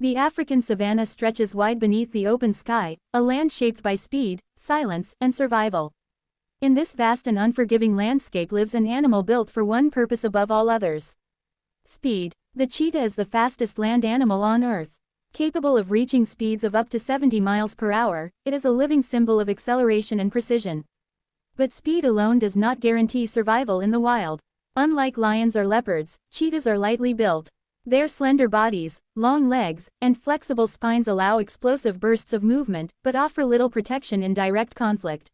The African savanna stretches wide beneath the open sky, a land shaped by speed, silence, and survival. In this vast and unforgiving landscape lives an animal built for one purpose above all others: speed. The cheetah is the fastest land animal on Earth. Capable of reaching speeds of up to 70 miles per hour, it is a living symbol of acceleration and precision. But speed alone does not guarantee survival in the wild. Unlike lions or leopards, cheetahs are lightly built. Their slender bodies, long legs, and flexible spines allow explosive bursts of movement, but offer little protection in direct conflict.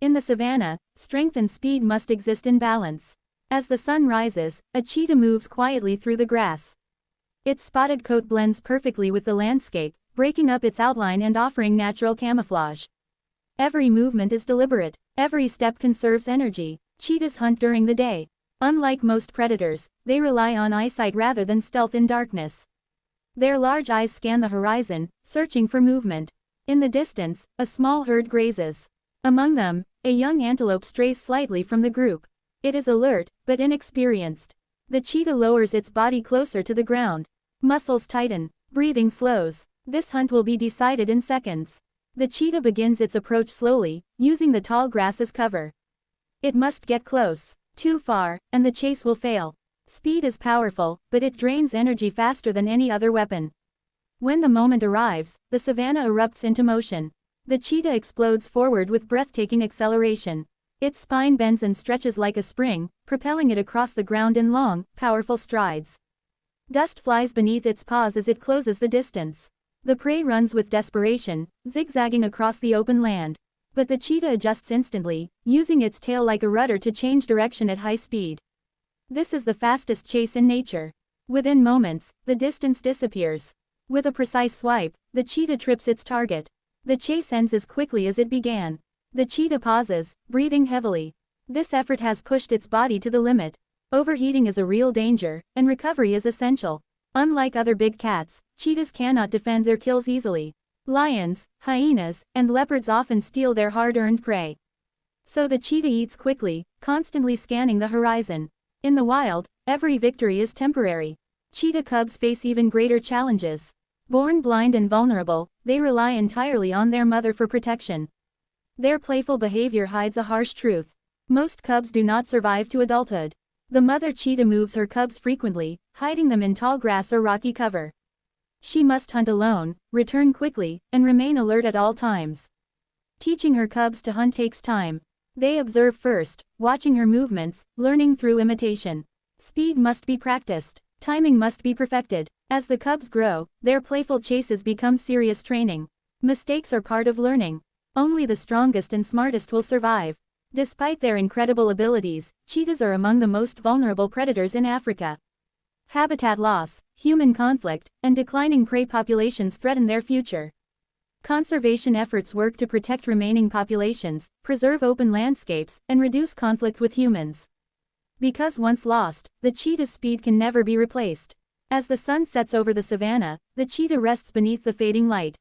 In the savanna, strength and speed must exist in balance. As the sun rises, a cheetah moves quietly through the grass. Its spotted coat blends perfectly with the landscape, breaking up its outline and offering natural camouflage. Every movement is deliberate. Every step conserves energy. Cheetahs hunt during the day. Unlike most predators, they rely on eyesight rather than stealth in darkness. Their large eyes scan the horizon, searching for movement. In the distance, a small herd grazes. Among them, a young antelope strays slightly from the group. It is alert, but inexperienced. The cheetah lowers its body closer to the ground. Muscles tighten, breathing slows. This hunt will be decided in seconds. The cheetah begins its approach slowly, using the tall grass as cover. It must get close. Too far, and the chase will fail. Speed is powerful, but it drains energy faster than any other weapon. When the moment arrives, the savanna erupts into motion. The cheetah explodes forward with breathtaking acceleration. Its spine bends and stretches like a spring, propelling it across the ground in long, powerful strides. Dust flies beneath its paws as it closes the distance. The prey runs with desperation, zigzagging across the open land. But the cheetah adjusts instantly, using its tail like a rudder to change direction at high speed. This is the fastest chase in nature. Within moments, the distance disappears. With a precise swipe, the cheetah trips its target. The chase ends as quickly as it began. The cheetah pauses, breathing heavily. This effort has pushed its body to the limit. Overheating is a real danger, and recovery is essential. Unlike other big cats, cheetahs cannot defend their kills easily. Lions, hyenas, and leopards often steal their hard-earned prey. So the cheetah eats quickly, constantly scanning the horizon. In the wild, every victory is temporary. Cheetah cubs face even greater challenges. Born blind and vulnerable, they rely entirely on their mother for protection. Their playful behavior hides a harsh truth. Most cubs do not survive to adulthood. The mother cheetah moves her cubs frequently, hiding them in tall grass or rocky cover. She must hunt alone, return quickly, and remain alert at all times. Teaching her cubs to hunt takes time. They observe first, watching her movements, learning through imitation. Speed must be practiced. Timing must be perfected. As the cubs grow, their playful chases become serious training. Mistakes are part of learning. Only the strongest and smartest will survive. Despite their incredible abilities, cheetahs are among the most vulnerable predators in Africa. Habitat loss, human conflict, and declining prey populations threaten their future. Conservation efforts work to protect remaining populations, preserve open landscapes, and reduce conflict with humans. Because once lost, the cheetah's speed can never be replaced. As the sun sets over the savanna, the cheetah rests beneath the fading light.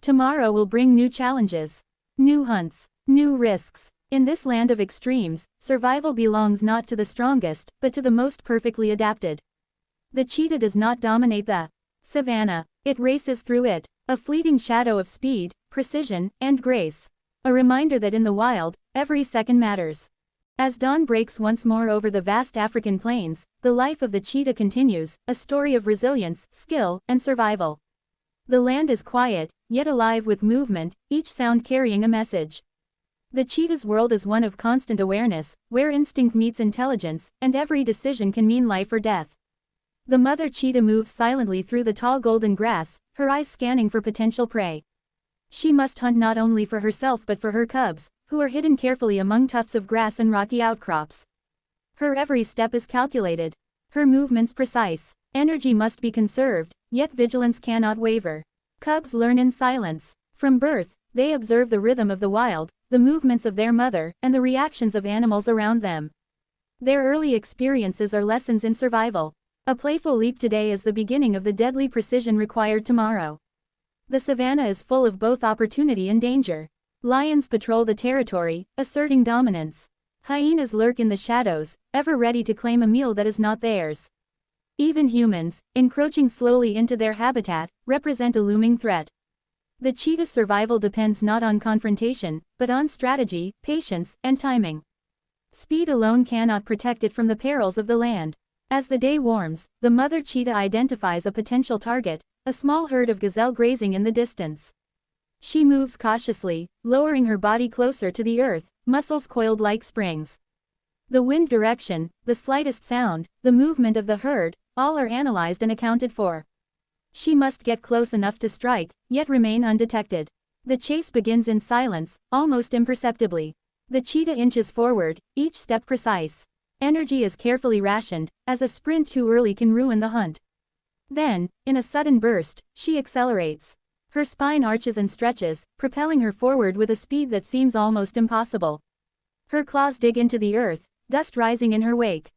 Tomorrow will bring new challenges. New hunts, new risks. In this land of extremes, survival belongs not to the strongest, but to the most perfectly adapted. The cheetah does not dominate the savanna, it races through it, a fleeting shadow of speed, precision, and grace. A reminder that in the wild, every second matters. As dawn breaks once more over the vast African plains, the life of the cheetah continues, a story of resilience, skill, and survival. The land is quiet, yet alive with movement, each sound carrying a message. The cheetah's world is one of constant awareness, where instinct meets intelligence, and every decision can mean life or death. The mother cheetah moves silently through the tall golden grass, her eyes scanning for potential prey. She must hunt not only for herself but for her cubs, who are hidden carefully among tufts of grass and rocky outcrops. Her every step is calculated. Her movements precise. Energy must be conserved, yet vigilance cannot waver. Cubs learn in silence. From birth, they observe the rhythm of the wild, the movements of their mother, and the reactions of animals around them. Their early experiences are lessons in survival. A playful leap today is the beginning of the deadly precision required tomorrow. The savanna is full of both opportunity and danger. Lions patrol the territory, asserting dominance. Hyenas lurk in the shadows, ever ready to claim a meal that is not theirs. Even humans, encroaching slowly into their habitat, represent a looming threat. The cheetah's survival depends not on confrontation, but on strategy, patience, and timing. Speed alone cannot protect it from the perils of the land. As the day warms, the mother cheetah identifies a potential target, a small herd of gazelle grazing in the distance. She moves cautiously, lowering her body closer to the earth, muscles coiled like springs. The wind direction, the slightest sound, the movement of the herd, all are analyzed and accounted for. She must get close enough to strike, yet remain undetected. The chase begins in silence, almost imperceptibly. The cheetah inches forward, each step precise. Energy is carefully rationed, as a sprint too early can ruin the hunt. Then, in a sudden burst, she accelerates. Her spine arches and stretches, propelling her forward with a speed that seems almost impossible. Her claws dig into the earth, dust rising in her wake.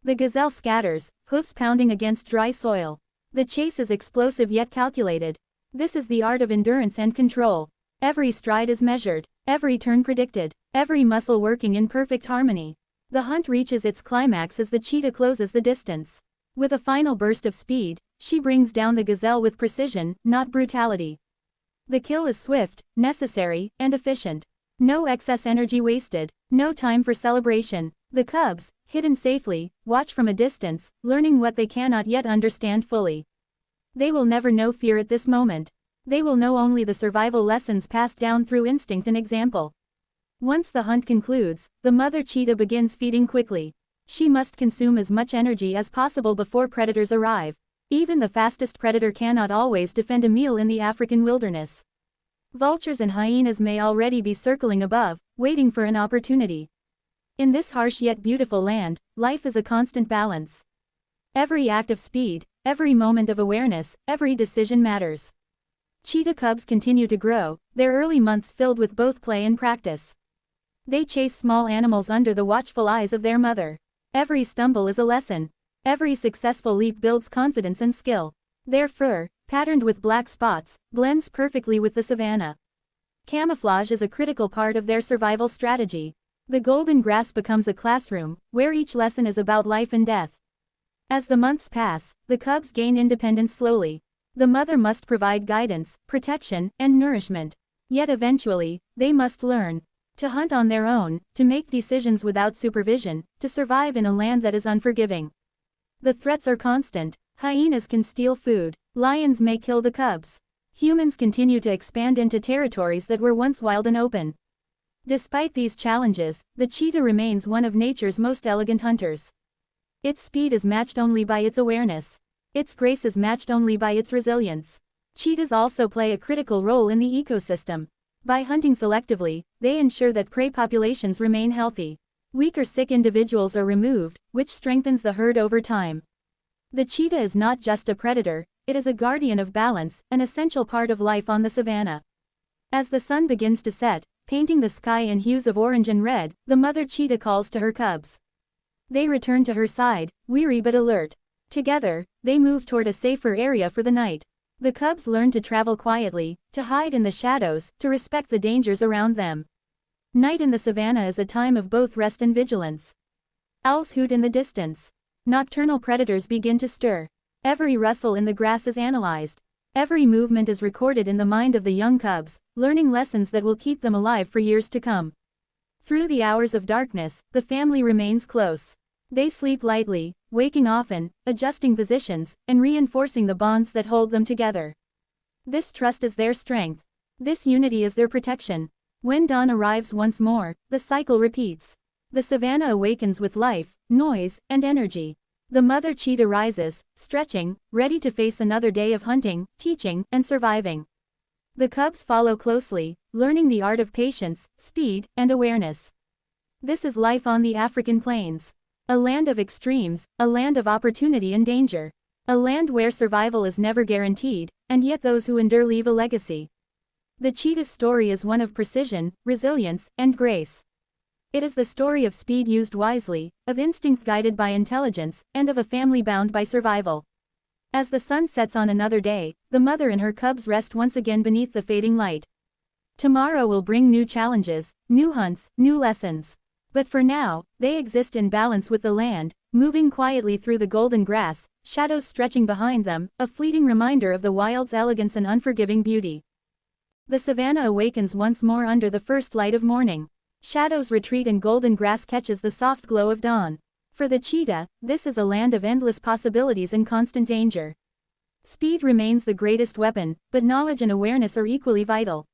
The gazelle scatters, hoofs pounding against dry soil. The chase is explosive yet calculated. This is the art of endurance and control. Every stride is measured, every turn predicted, every muscle working in perfect harmony. The hunt reaches its climax as the cheetah closes the distance. With a final burst of speed, she brings down the gazelle with precision, not brutality. The kill is swift, necessary, and efficient. No excess energy wasted, no time for celebration. The cubs, hidden safely, watch from a distance, learning what they cannot yet understand fully. They will never know fear at this moment. They will know only the survival lessons passed down through instinct and example. Once the hunt concludes, the mother cheetah begins feeding quickly. She must consume as much energy as possible before predators arrive. Even the fastest predator cannot always defend a meal in the African wilderness. Vultures and hyenas may already be circling above, waiting for an opportunity. In this harsh yet beautiful land, life is a constant balance. Every act of speed, every moment of awareness, every decision matters. Cheetah cubs continue to grow, their early months filled with both play and practice. They chase small animals under the watchful eyes of their mother. Every stumble is a lesson. Every successful leap builds confidence and skill. Their fur, patterned with black spots, blends perfectly with the savanna. Camouflage is a critical part of their survival strategy. The golden grass becomes a classroom, where each lesson is about life and death. As the months pass, the cubs gain independence slowly. The mother must provide guidance, protection, and nourishment. Yet eventually, they must learn to hunt on their own, to make decisions without supervision, to survive in a land that is unforgiving. The threats are constant. Hyenas can steal food. Lions may kill the cubs. Humans continue to expand into territories that were once wild and open. Despite these challenges, the cheetah remains one of nature's most elegant hunters. Its speed is matched only by its awareness. Its grace is matched only by its resilience. Cheetahs also play a critical role in the ecosystem. By hunting selectively, they ensure that prey populations remain healthy. Weak or sick individuals are removed, which strengthens the herd over time. The cheetah is not just a predator, it is a guardian of balance, an essential part of life on the savanna. As the sun begins to set, painting the sky in hues of orange and red, the mother cheetah calls to her cubs. They return to her side, weary but alert. Together, they move toward a safer area for the night. The cubs learn to travel quietly, to hide in the shadows, to respect the dangers around them. Night in the savanna is a time of both rest and vigilance. Owls hoot in the distance. Nocturnal predators begin to stir. Every rustle in the grass is analyzed. Every movement is recorded in the mind of the young cubs, learning lessons that will keep them alive for years to come. Through the hours of darkness, the family remains close. They sleep lightly, waking often, adjusting positions, and reinforcing the bonds that hold them together. This trust is their strength. This unity is their protection. When dawn arrives once more, the cycle repeats. The savanna awakens with life, noise, and energy. The mother cheetah rises, stretching, ready to face another day of hunting, teaching, and surviving. The cubs follow closely, learning the art of patience, speed, and awareness. This is life on the African plains. A land of extremes, a land of opportunity and danger. A land where survival is never guaranteed, and yet those who endure leave a legacy. The cheetah's story is one of precision, resilience, and grace. It is the story of speed used wisely, of instinct guided by intelligence, and of a family bound by survival. As the sun sets on another day, the mother and her cubs rest once again beneath the fading light. Tomorrow will bring new challenges, new hunts, new lessons. But for now, they exist in balance with the land, moving quietly through the golden grass, shadows stretching behind them, a fleeting reminder of the wild's elegance and unforgiving beauty. The savannah awakens once more under the first light of morning. Shadows retreat and golden grass catches the soft glow of dawn. For the cheetah, this is a land of endless possibilities and constant danger. Speed remains the greatest weapon, but knowledge and awareness are equally vital.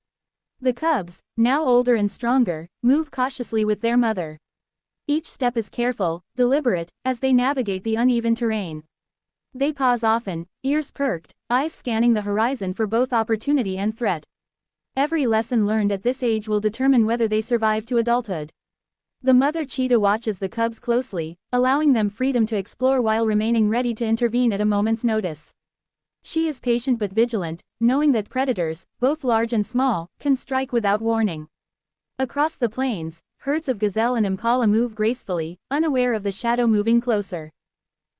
The cubs, now older and stronger, move cautiously with their mother. Each step is careful, deliberate, as they navigate the uneven terrain. They pause often, ears perked, eyes scanning the horizon for both opportunity and threat. Every lesson learned at this age will determine whether they survive to adulthood. The mother cheetah watches the cubs closely, allowing them freedom to explore while remaining ready to intervene at a moment's notice. She is patient but vigilant, knowing that predators, both large and small, can strike without warning. Across the plains, herds of gazelle and impala move gracefully, unaware of the shadow moving closer.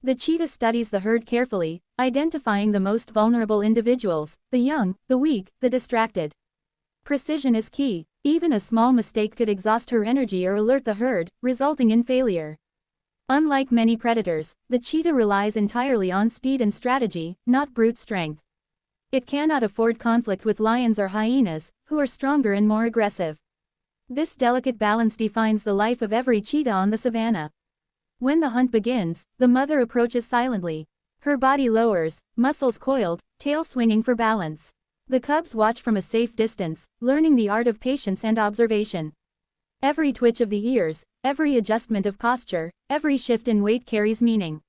The cheetah studies the herd carefully, identifying the most vulnerable individuals, the young, the weak, the distracted. Precision is key. Even a small mistake could exhaust her energy or alert the herd, resulting in failure. Unlike many predators, the cheetah relies entirely on speed and strategy, not brute strength. It cannot afford conflict with lions or hyenas, who are stronger and more aggressive. This delicate balance defines the life of every cheetah on the savannah. When the hunt begins, the mother approaches silently. Her body lowers, muscles coiled, tail swinging for balance. The cubs watch from a safe distance, learning the art of patience and observation. Every twitch of the ears, every adjustment of posture, every shift in weight carries meaning.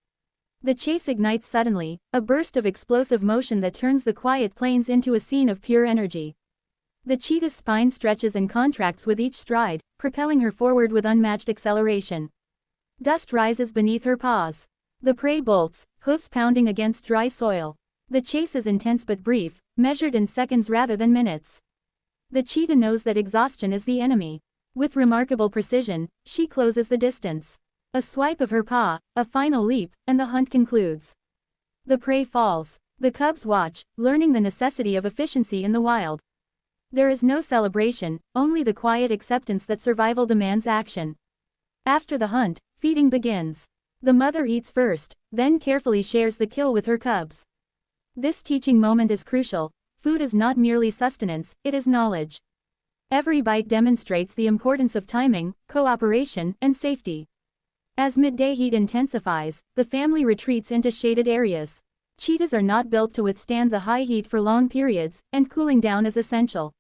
The chase ignites suddenly, a burst of explosive motion that turns the quiet plains into a scene of pure energy. The cheetah's spine stretches and contracts with each stride, propelling her forward with unmatched acceleration. Dust rises beneath her paws. The prey bolts, hoofs pounding against dry soil. The chase is intense but brief, measured in seconds rather than minutes. The cheetah knows that exhaustion is the enemy. With remarkable precision, she closes the distance. A swipe of her paw, a final leap, and the hunt concludes. The prey falls. The cubs watch, learning the necessity of efficiency in the wild. There is no celebration, only the quiet acceptance that survival demands action. After the hunt, feeding begins. The mother eats first, then carefully shares the kill with her cubs. This teaching moment is crucial. Food is not merely sustenance, it is knowledge. Every bite demonstrates the importance of timing, cooperation, and safety. As midday heat intensifies, the family retreats into shaded areas. Cheetahs are not built to withstand the high heat for long periods, and cooling down is essential.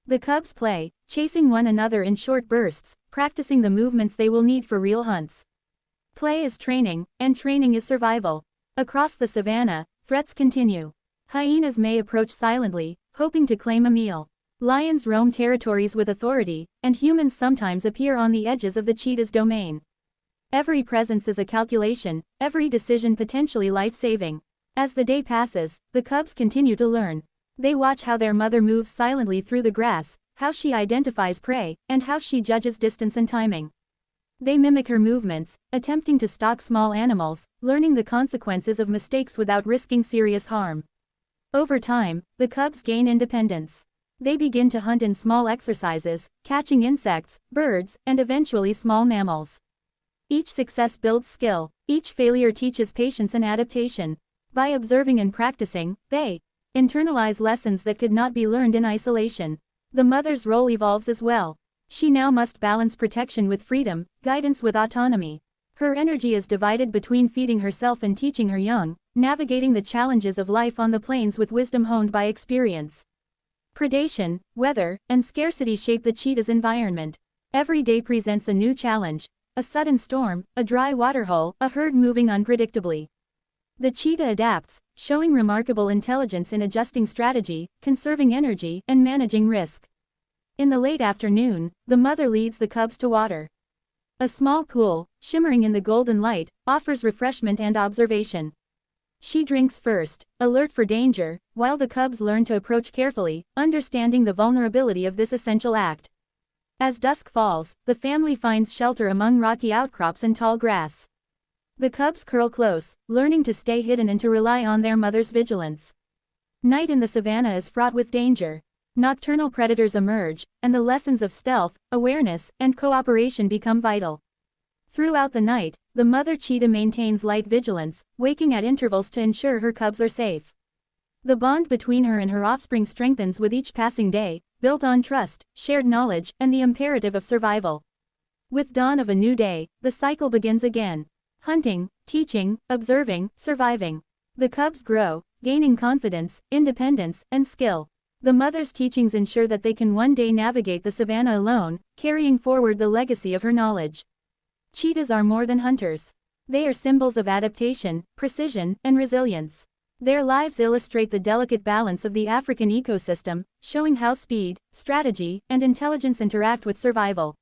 The cubs play, chasing one another in short bursts, practicing the movements they will need for real hunts. Play is training, and training is survival. Across the savannah, threats continue. Hyenas may approach silently, hoping to claim a meal. Lions roam territories with authority, and humans sometimes appear on the edges of the cheetah's domain. Every presence is a calculation, every decision potentially life-saving. As the day passes, the cubs continue to learn. They watch how their mother moves silently through the grass, how she identifies prey, and how she judges distance and timing. They mimic her movements, attempting to stalk small animals, learning the consequences of mistakes without risking serious harm. Over time, the cubs gain independence. They begin to hunt in small exercises, catching insects, birds, and eventually small mammals. Each success builds skill, each failure teaches patience and adaptation. By observing and practicing, they internalize lessons that could not be learned in isolation. The mother's role evolves as well. She now must balance protection with freedom, guidance with autonomy. Her energy is divided between feeding herself and teaching her young, navigating the challenges of life on the plains with wisdom honed by experience. Predation, weather, and scarcity shape the cheetah's environment. Every day presents a new challenge: a sudden storm, a dry waterhole, a herd moving unpredictably. The cheetah adapts, showing remarkable intelligence in adjusting strategy, conserving energy, and managing risk. In the late afternoon, the mother leads the cubs to water. A small pool, shimmering in the golden light, offers refreshment and observation. She drinks first, alert for danger, while the cubs learn to approach carefully, understanding the vulnerability of this essential act. As dusk falls, the family finds shelter among rocky outcrops and tall grass. The cubs curl close, learning to stay hidden and to rely on their mother's vigilance. Night in the savannah is fraught with danger. Nocturnal predators emerge, and the lessons of stealth, awareness, and cooperation become vital. Throughout the night, the mother cheetah maintains light vigilance, waking at intervals to ensure her cubs are safe. The bond between her and her offspring strengthens with each passing day, built on trust, shared knowledge, and the imperative of survival. With dawn of a new day, the cycle begins again. Hunting, teaching, observing, surviving. The cubs grow, gaining confidence, independence, and skill. The mother's teachings ensure that they can one day navigate the savannah alone, carrying forward the legacy of her knowledge. Cheetahs are more than hunters. They are symbols of adaptation, precision, and resilience. Their lives illustrate the delicate balance of the African ecosystem, showing how speed, strategy, and intelligence interact with survival.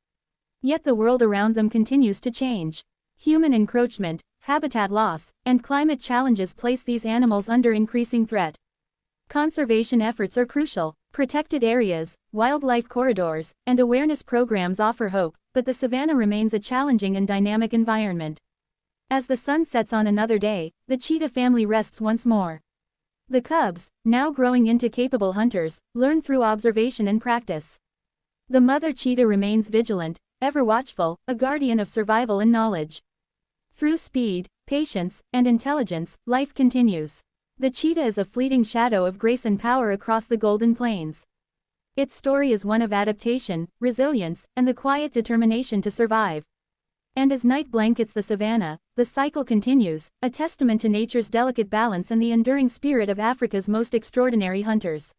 Yet the world around them continues to change. Human encroachment, habitat loss, and climate challenges place these animals under increasing threat. Conservation efforts are crucial. Protected areas, wildlife corridors, and awareness programs offer hope, but the savanna remains a challenging and dynamic environment. As the sun sets on another day, the cheetah family rests once more. The cubs, now growing into capable hunters, learn through observation and practice. The mother cheetah remains vigilant, ever watchful, a guardian of survival and knowledge. Through speed, patience, and intelligence, life continues. The cheetah is a fleeting shadow of grace and power across the Golden Plains. Its story is one of adaptation, resilience, and the quiet determination to survive. And as night blankets the savanna, the cycle continues, a testament to nature's delicate balance and the enduring spirit of Africa's most extraordinary hunters.